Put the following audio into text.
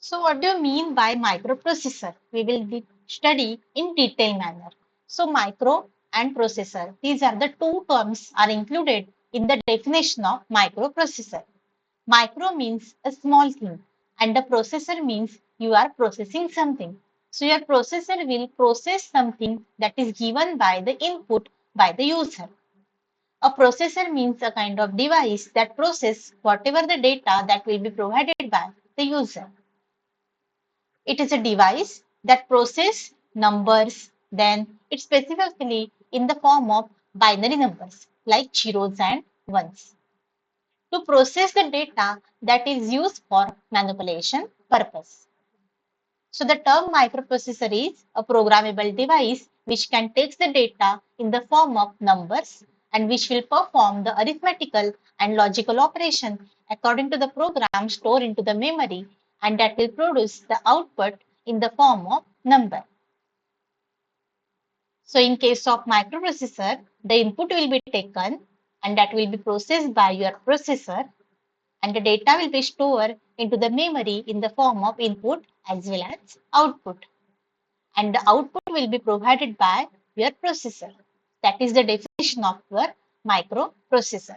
So what do you mean by microprocessor? We will study in detail manner. So micro and processor, these are the two terms are included in the definition of microprocessor. Micro means a small thing and the processor means you are processing something. So your processor will process something that is given by the input by the user. A processor means a kind of device that processes whatever the data that will be provided by the user. It is a device that processes numbers, then it's specifically in the form of binary numbers like zeros and ones to process the data that is used for manipulation purpose. So the term microprocessor is a programmable device which can take the data in the form of numbers and which will perform the arithmetical and logical operation according to the program stored into the memory and that will produce the output in the form of number. So in case of microprocessor, the input will be taken and that will be processed by your processor and the data will be stored into the memory in the form of input as well as output. And the output will be provided by your processor. That is the definition of your microprocessor.